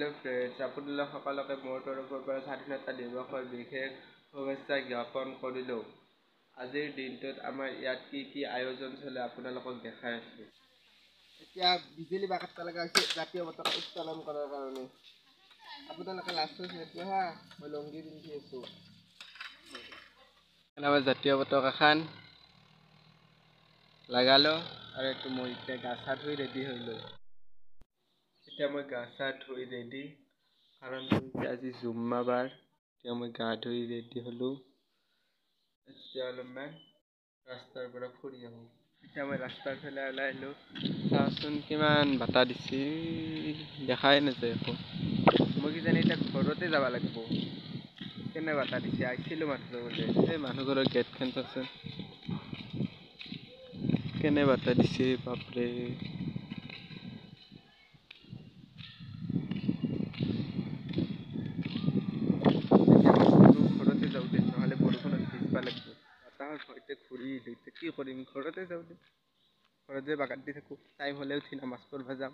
Hello' friends, আপোনালোক সকলোকে মোৰ তৰফৰ পৰা স্বাধীনতা দিৱসৰ বিশেষ শুভেচ্ছা জ্ঞাপন কৰিলোঁ। আজিৰ দিনটোত আমাৰ ইয়াত কি আয়োজন চলে আপোনালোকক দেখাই আছোঁ। এতিয়া বিজুলী বাকাত লগা হৈছে জাতীয় পতাকা উত্তোলন কৰাৰ কাৰণে। আপোনালোকে লাষ্টত সেইটো হা, মই লংগি পিন্ধি আছোঁ। আমাৰ জাতীয় পতাকা খান লগালো আৰু এইটো মই এতিয়া গা চা ধুই ৰেডি হলো। এতিয়া মই গা চা ধুই ৰেডি, কাৰণ আজি জুম্মাবাৰ। এতিয়া মই গা ধুই ৰেডি হলো। এতিয়া অলপমান ৰাস্তাৰ পৰা ফুৰি আহোঁ। এতিয়া মই ৰাস্তাৰ ফালে ওলাই আহিলোঁ। চাওঁচোন কিমান বতাহ দিছে, দেখাই নাযায় একো। মই কিজানি এতিয়া ঘৰতে যাব লাগিব। কেনে বতাহ দিছে, আহিছিলোঁ মাত্ৰ বোলে। এই মানুহ ঘৰৰ গেটখন চাচোন, কেনে বতাহ দিছে বাপৰে। ঘৰতে যাওঁ দে, নহ'লে বৰষুণত ভিজবা লাগিব। বতাহৰ ভয়তে ঘূৰি আহিলোঁ। এতিয়া কি কৰিম, ঘৰতে যাওঁ দে। ঘৰতে বাগান দি থাকোঁ, টাইম হ'লে উঠি নামাজ পঢ়িব যাম।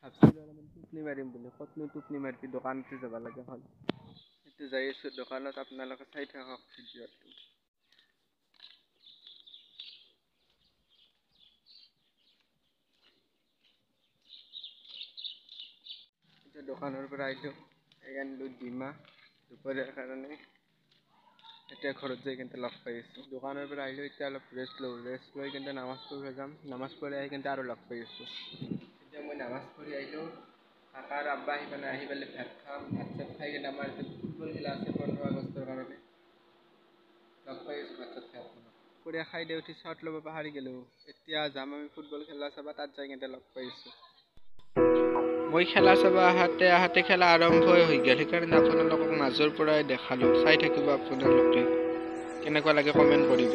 ভাবছিলোঁ অলপমান টোপনি মাৰিম বুলি, ক'তনো টোপনি মাৰিবি, দোকানতে যাব লগা হ'ল। এতিয়া যাই আছোঁ দোকানত, আপোনালোকে চাই থাকক ভিডিঅ'টো। এতিয়া দোকানৰ পৰা আহিলোঁ, আনিলোঁ ডিমা দুপৰীয়াৰ কাৰণে। এতিয়া ঘৰত যাই কিন্তু লগ পাই আছোঁ। দোকানৰ পৰা আহিলোঁ, এতিয়া অলপ ৰেষ্ট লৈ কিন্তু নামাজ পঢ়িব যাম। নামাজ পঢ়ি আহি কিন্তু আৰু লগ পাই আছোঁ। এতিয়া মই নামাজ পঢ়ি আহিলোঁ। কাকা আৰু আব্বা আহি পেলাই ভাত খাম। ভাত চাত খাই কিনে আমাৰ ফুটবল খেলা আছে 15 আগষ্টৰ কাৰণে। লগ পাই আছোঁ ভাত চাত খাই আপোনাক। দুপৰীয়া খাই দি উঠি শ্বৰ্ট ল'ব পাহৰি গ'লোঁ। এতিয়া যাম আমি ফুটবল খেলা চাব, তাত যাই কিন্তু লগ পাই আছোঁ। মই খেলা চাব আহাতে খেলা আৰম্ভই হৈ গ'ল, সেইকাৰণে আপোনালোকক মাজৰ পৰাই দেখালোঁ। চাই থাকিব আপোনালোকে, কেনেকুৱা লাগে কমেণ্ট কৰিব।